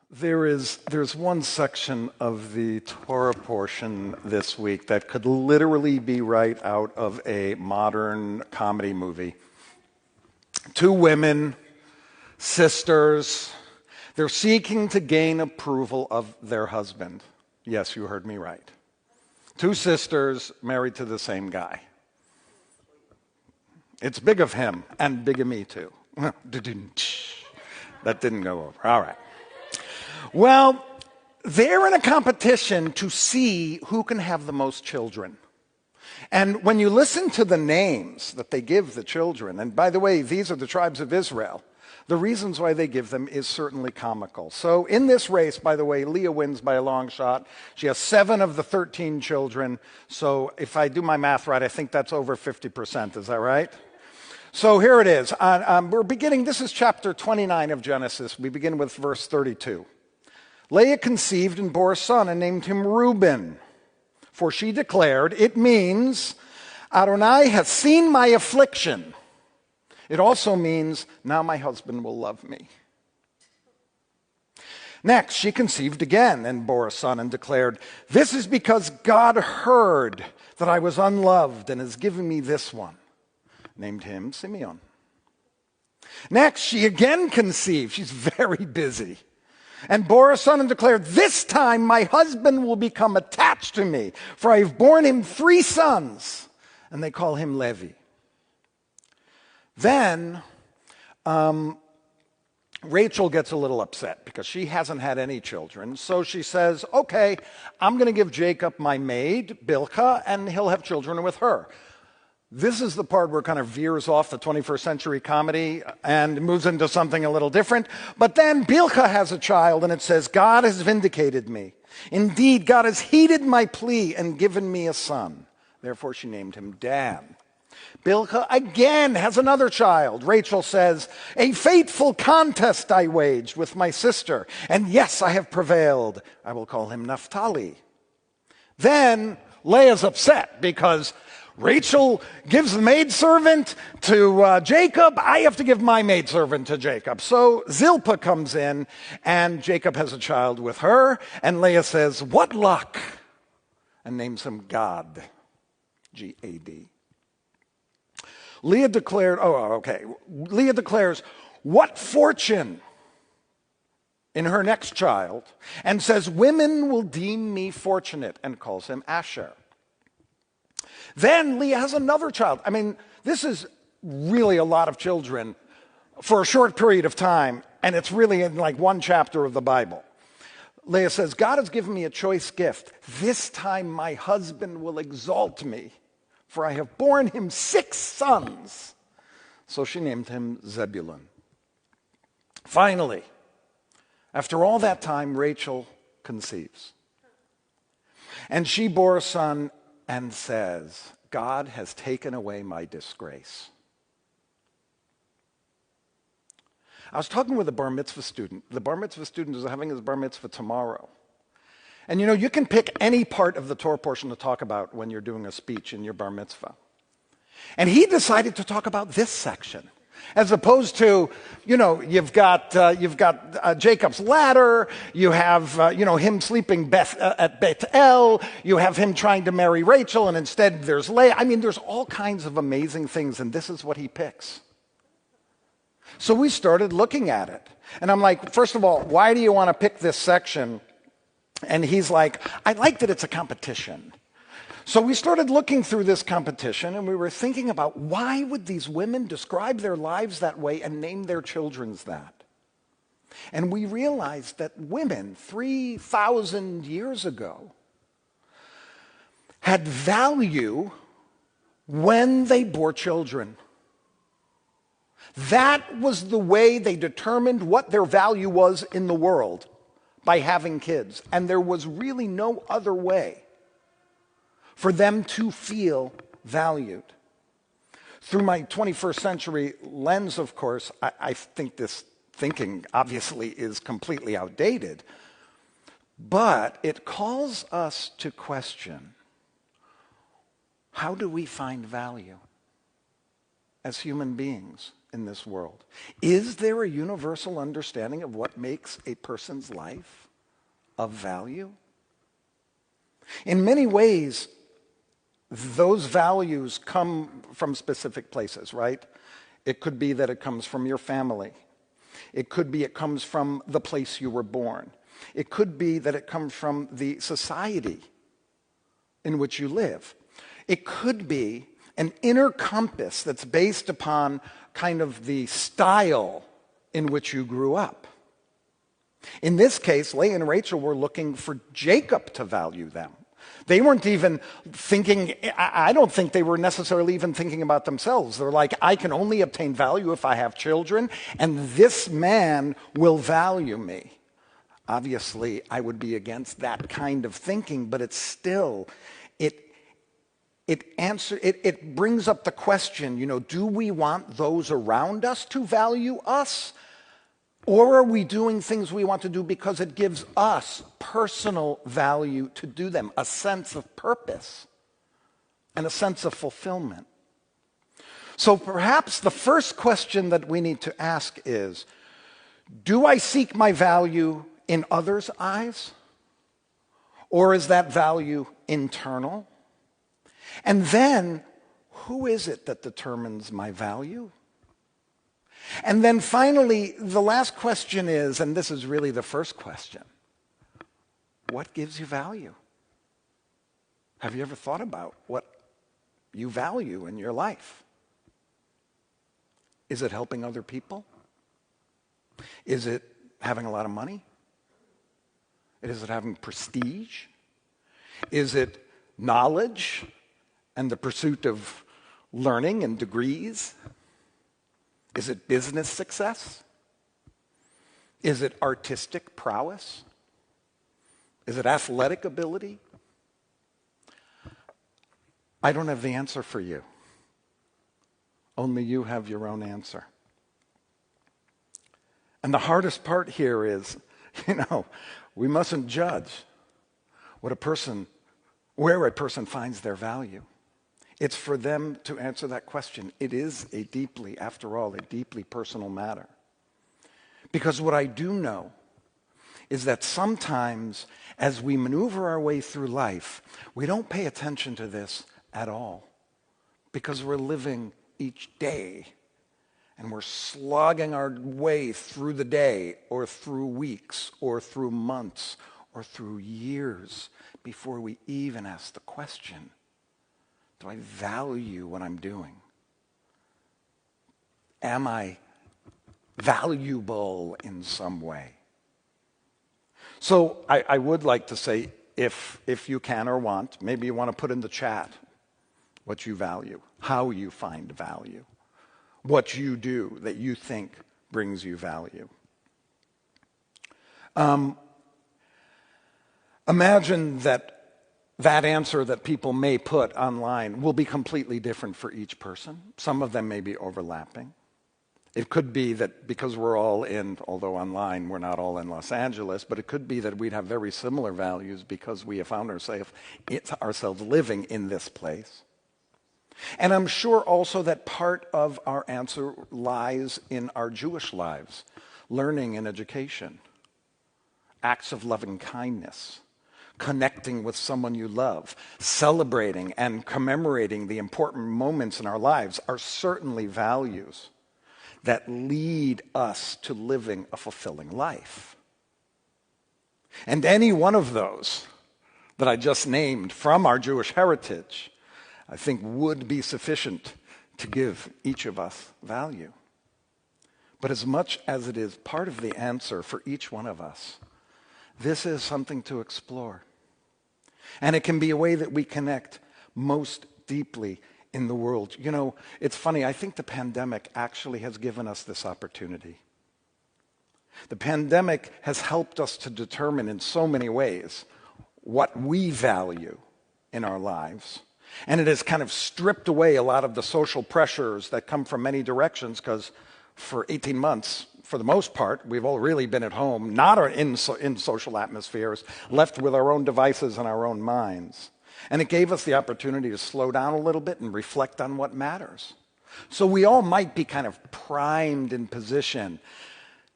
There's one section of the Torah portion this week that could literally be right out of a modern comedy movie. Two women, sisters, they're seeking to gain approval of their husband. Yes, you heard me right. Two sisters married to the same guy. It's big of him and big of me too. That didn't go over. All right. Well, they're in a competition to see who can have the most children. And when you listen to the names that they give the children, and by the way, these are the tribes of Israel, the reasons why they give them is certainly comical. So in this race, by the way, Leah wins by a long shot. She has 7 of the 13 children. So if I do my math right, I think that's over 50%. Is that right? So here it is. We're beginning, this is chapter 29 of Genesis. We begin with verse 32. Leah conceived and bore a son and named him Reuben. For she declared, it means, Adonai has seen my affliction. It also means, now my husband will love me. Next, she conceived again and bore a son and declared, this is because God heard that I was unloved and has given me this one. Named him Simeon. Next, she again conceived. She's very busy. And bore a son and declared, this time my husband will become attached to me, for I have borne him 3 sons. And they call him Levi. Then Rachel gets a little upset because she hasn't had any children. So she says, okay, I'm going to give Jacob my maid, Bilhah, and he'll have children with her. This is the part where it kind of veers off the 21st century comedy and moves into something a little different. But then Bilhah has a child, and it says, God has vindicated me. Indeed, God has heeded my plea and given me a son. Therefore, she named him Dan. Bilhah again has another child. Rachel says, a fateful contest I waged with my sister, and yes, I have prevailed. I will call him Naphtali. Then Leah's upset because Rachel gives the maidservant to Jacob. I have to give my maidservant to Jacob. So Zilpah comes in, and Jacob has a child with her. And Leah says, what luck? And names him Gad, G-A-D. Leah declared, Leah declares, what fortune in her next child, and says, women will deem me fortunate, and calls him Asher. Then Leah has another child. I mean, this is really a lot of children for a short period of time, and it's really in like one chapter of the Bible. Leah says, God has given me a choice gift. This time my husband will exalt me, for I have borne him 6 sons. So she named him Zebulun. Finally, after all that time, Rachel conceives. And she bore a son and says, God has taken away my disgrace. I was talking with a bar mitzvah student. The bar mitzvah student is having his bar mitzvah tomorrow. And you know, you can pick any part of the Torah portion to talk about when you're doing a speech in your bar mitzvah. And he decided to talk about this section. As opposed to, you know, you've got Jacob's ladder, you have, him sleeping at Bethel, you have him trying to marry Rachel, and instead there's Leah. I mean, there's all kinds of amazing things, and this is what he picks. So we started looking at it. And I'm like, first of all, why do you want to pick this section? And he's like, I like that it's a competition. So we started looking through this competition, and we were thinking about why would these women describe their lives that way and name their children that? And we realized that women 3,000 years ago had value when they bore children. That was the way they determined what their value was in the world, by having kids. And there was really no other way for them to feel valued. Through my 21st century lens, of course, I think this thinking obviously is completely outdated, but it calls us to question, how do we find value as human beings in this world? Is there a universal understanding of what makes a person's life of value? In many ways, those values come from specific places, right? It could be that it comes from your family. It could be it comes from the place you were born. It could be that it comes from the society in which you live. It could be an inner compass that's based upon kind of the style in which you grew up. In this case, Leah and Rachel were looking for Jacob to value them. They weren't even thinking, I don't think they were necessarily even thinking about themselves. They're like, I can only obtain value if I have children, and this man will value me. Obviously, I would be against that kind of thinking, but it's still, it brings up the question, do we want those around us to value us? Or are we doing things we want to do because it gives us personal value to do them, a sense of purpose and a sense of fulfillment? So perhaps the first question that we need to ask is, do I seek my value in others' eyes? Or is that value internal? And then, who is it that determines my value? And then finally, the last question is, and this is really the first question, what gives you value? Have you ever thought about what you value in your life? Is it helping other people? Is it having a lot of money? Is it having prestige? Is it knowledge and the pursuit of learning and degrees? Is it business success? Is it artistic prowess? Is it athletic ability? I don't have the answer for you. Only you have your own answer. And the hardest part here is, we mustn't judge where a person finds their value. It's for them to answer that question. It is after all, a deeply personal matter. Because what I do know is that sometimes as we maneuver our way through life, we don't pay attention to this at all. Because we're living each day and we're slogging our way through the day or through weeks or through months or through years before we even ask the question, do I value what I'm doing? Am I valuable in some way? So I would like to say, if you can or want, maybe you want to put in the chat what you value, how you find value, what you do that you think brings you value. Imagine that answer that people may put online will be completely different for each person. Some of them may be overlapping. It could be that because we're all although online we're not all in Los Angeles, but it could be that we'd have very similar values because we have found ourselves living in this place. And I'm sure also that part of our answer lies in our Jewish lives, learning and education, acts of loving kindness, connecting with someone you love, celebrating and commemorating the important moments in our lives are certainly values that lead us to living a fulfilling life. And any one of those that I just named from our Jewish heritage, I think would be sufficient to give each of us value. But as much as it is part of the answer for each one of us, this is something to explore. And it can be a way that we connect most deeply in the world. It's funny, I think the pandemic actually has given us this opportunity. The pandemic has helped us to determine in so many ways what we value in our lives. And it has kind of stripped away a lot of the social pressures that come from many directions, because for 18 months, for the most part, we've all really been at home, not in social atmospheres, left with our own devices and our own minds. And it gave us the opportunity to slow down a little bit and reflect on what matters. So we all might be kind of primed in position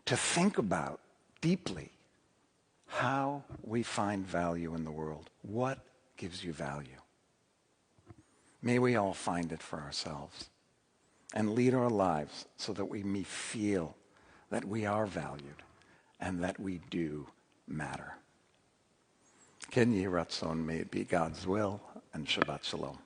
to think about deeply how we find value in the world. What gives you value? May we all find it for ourselves and lead our lives so that we may feel that we are valued and that we do matter. Ken Yeh Ratzon, may it be God's will, and Shabbat Shalom.